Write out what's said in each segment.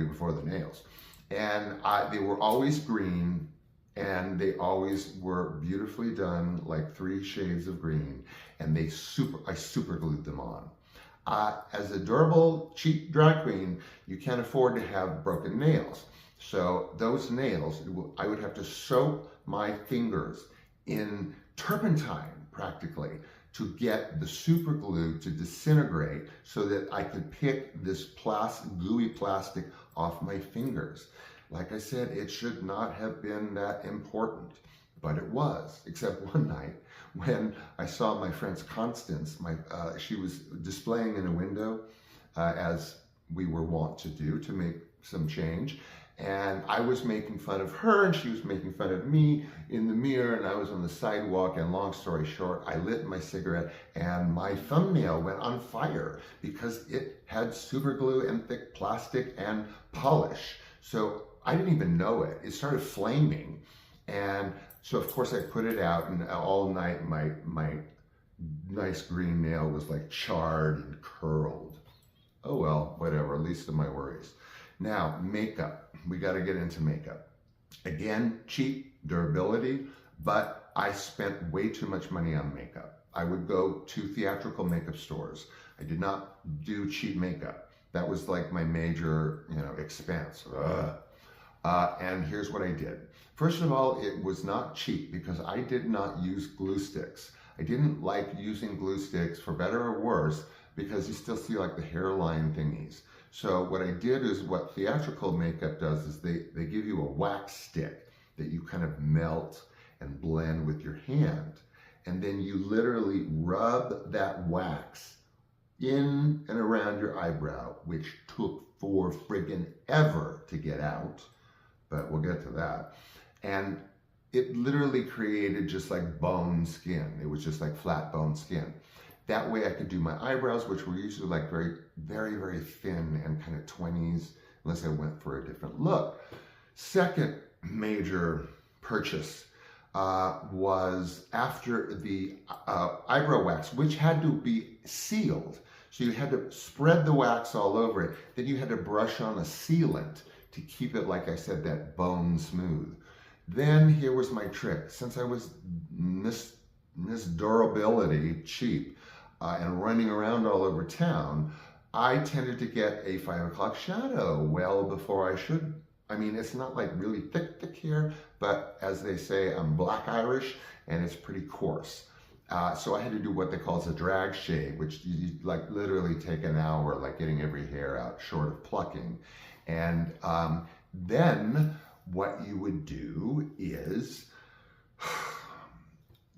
do before the nails. And they were always green, and they always were beautifully done, like 3 shades of green, and I super glued them on. As a durable, cheap drag queen, you can't afford to have broken nails. So those nails, I would have to soak my fingers in turpentine, practically, to get the super glue to disintegrate so that I could pick this gooey plastic off my fingers. Like I said, it should not have been that important, but it was, except one night when I saw my friend Constance. She was displaying in a window, as we were wont to do, to make some change. And I was making fun of her, and she was making fun of me in the mirror, and I was on the sidewalk, and long story short, I lit my cigarette, and my thumbnail went on fire because it had super glue and thick plastic and polish. So I didn't even know it. It started flaming. And so of course I put it out, and all night my nice green nail was like charred and curled. Oh well, whatever, least of my worries. Now, makeup. We got to get into makeup. Again, cheap, durability, but I spent way too much money on makeup. I would go to theatrical makeup stores. I did not do cheap makeup. That was like my major, expense. And here's what I did. First of all, it was not cheap because I did not use glue sticks. I didn't like using glue sticks, for better or worse, because you still see like the hairline thingies. So what I did is, what theatrical makeup does is they give you a wax stick that you kind of melt and blend with your hand. And then you literally rub that wax in and around your eyebrow, which took for friggin' ever to get out, but we'll get to that. And it literally created just like bone skin. It was just like flat bone skin. That way I could do my eyebrows, which were usually like very, very, very thin and kind of 20s, unless I went for a different look. Second major purchase was after the eyebrow wax, which had to be sealed. So you had to spread the wax all over it. Then you had to brush on a sealant to keep it, like I said, that bone smooth. Then here was my trick. Since I was Miss Durability cheap, and running around all over town, I tended to get a 5 o'clock shadow well before I should. I mean, it's not like really thick here, but as they say, I'm Black Irish, and it's pretty coarse. So I had to do what they call a drag shave, which you like literally take an hour, like getting every hair out, short of plucking. And then what you would do is,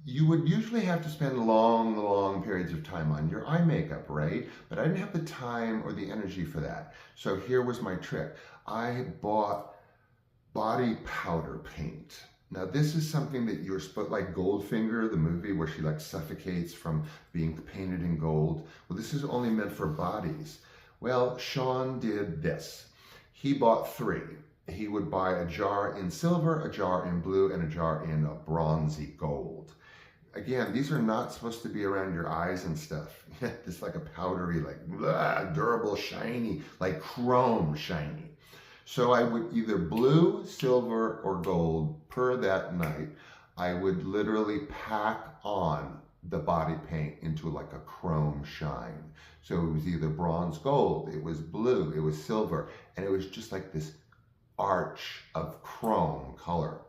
you would usually have to spend long periods of time on your eye makeup, right? But I didn't have the time or the energy for that. So here was my trick. I bought body powder paint. Now this is something that you're supposed, like Goldfinger, the movie where she like suffocates from being painted in gold. Well, this is only meant for bodies. Well, Sean did this. He bought 3. He would buy a jar in silver, a jar in blue, and a jar in a bronzy gold. Again, these are not supposed to be around your eyes and stuff. It's like a powdery, like blah, durable, shiny, like chrome shiny. So I would either blue, silver, or gold per that night. I would literally pack on the body paint into like a chrome shine. So it was either bronze gold, it was blue, it was silver, and it was just like this arch of chrome color.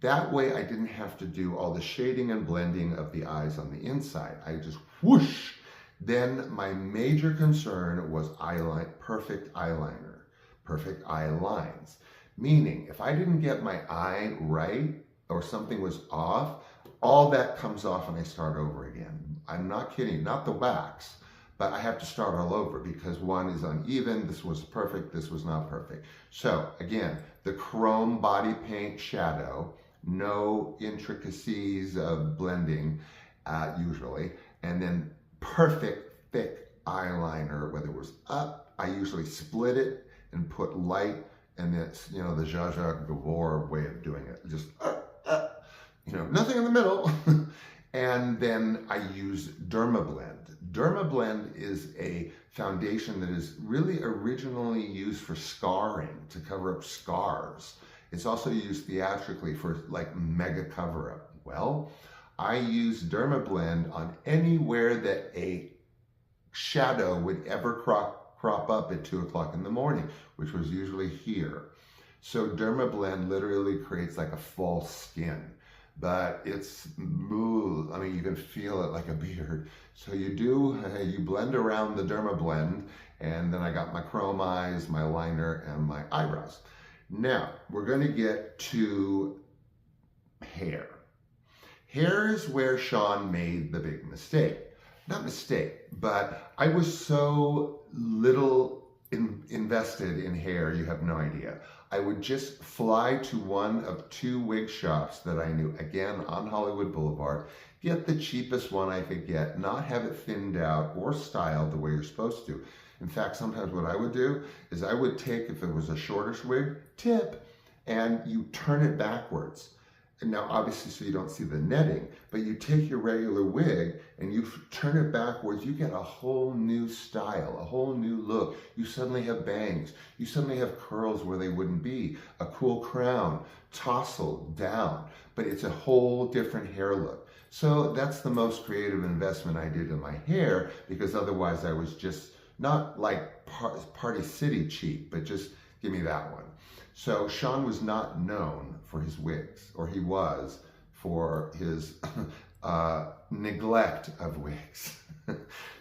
That way I didn't have to do all the shading and blending of the eyes on the inside. I just whoosh. Then my major concern was perfect eyeliner, perfect eye lines. Meaning, if I didn't get my eye right or something was off, all that comes off and I start over again. I'm not kidding, not the wax, but I have to start all over because one is uneven, this was perfect, this was not perfect. So again, the chrome body paint shadow, no intricacies of blending usually, and then perfect thick eyeliner, whether it was up, I usually split it and put light, and then it's, the Zsa Zsa Gabor way of doing it, just nothing in the middle. And then I use DermaBlend. DermaBlend is a foundation that is really originally used for scarring, to cover up scars. It's also used theatrically for like mega cover up. Well, I use DermaBlend on anywhere that a shadow would ever crop up at 2 o'clock in the morning, which was usually here. So DermaBlend literally creates like a false skin, but it's smooth. I mean, you can feel it like a beard. So you blend around the DermaBlend, and then I got my chrome eyes, my liner, and my eyebrows. Now, we're going to get to hair. Hair is where Sean made the big mistake. Not mistake, but I was so little invested in hair, you have no idea. I would just fly to one of 2 wig shops that I knew, again, on Hollywood Boulevard, get the cheapest one I could get, not have it thinned out or styled the way you're supposed to. In fact, sometimes what I would do is I would take, if it was a shortish wig, tip, and you turn it backwards. And now, obviously, so you don't see the netting, but you take your regular wig and you turn it backwards, you get a whole new style, a whole new look. You suddenly have bangs. You suddenly have curls where they wouldn't be, a cool crown, tousled down, but it's a whole different hair look. So that's the most creative investment I did in my hair, because otherwise I was just not like Party City cheap, but just give me that one. So Sean was not known for his wigs, or he was for his neglect of wigs.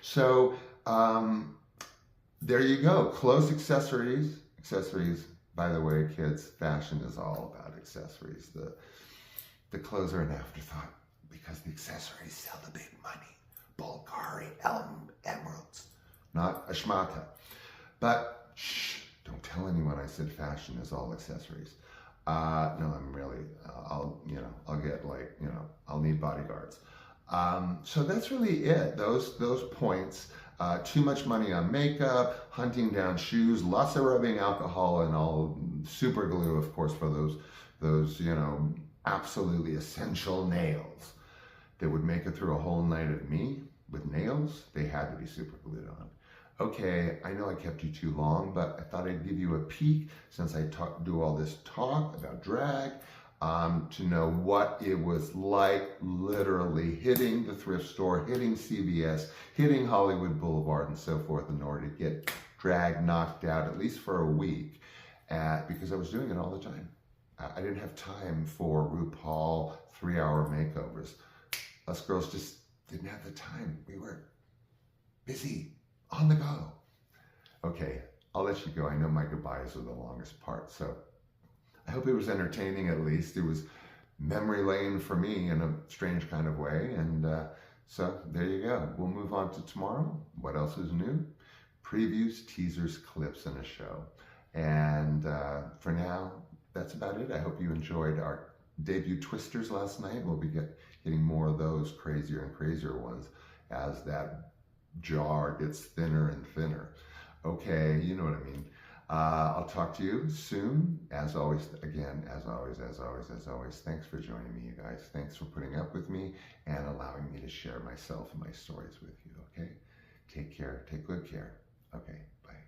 So there you go, clothes, accessories. Accessories, by the way, kids, fashion is all about accessories. The clothes are an afterthought because the accessories sell the big money. Bulgari, emeralds, not Ashmata. But shh. Don't tell anyone I said fashion is all accessories. No, I'm really, I'll get like, I'll need bodyguards. So that's really it. Those points, too much money on makeup, hunting down shoes, lots of rubbing alcohol, and all super glue, of course, for those, absolutely essential nails that would make it through a whole night at me with nails. They had to be super glued on. Okay, I know I kept you too long, but I thought I'd give you a peek, since I do all this talk about drag, to know what it was like literally hitting the thrift store, hitting CVS, hitting Hollywood Boulevard and so forth, in order to get drag knocked out, at least for a week, because I was doing it all the time. I didn't have time for RuPaul 3-hour makeovers. Us girls just didn't have the time. We were busy. On the go. Okay, I'll let you go. I know my goodbyes are the longest part, so I hope it was entertaining at least. It was memory lane for me in a strange kind of way, and so there you go. We'll move on to tomorrow. What else is new? Previews, teasers, clips, and a show. And for now, that's about it. I hope you enjoyed our debut twisters last night. We'll be getting more of those crazier and crazier ones as that jar gets thinner and thinner. Okay, you know what I mean. I'll talk to you soon. As always, again, as always, thanks for joining me, you guys. Thanks for putting up with me and allowing me to share myself and my stories with you, okay? Take care. Take good care. Okay, bye.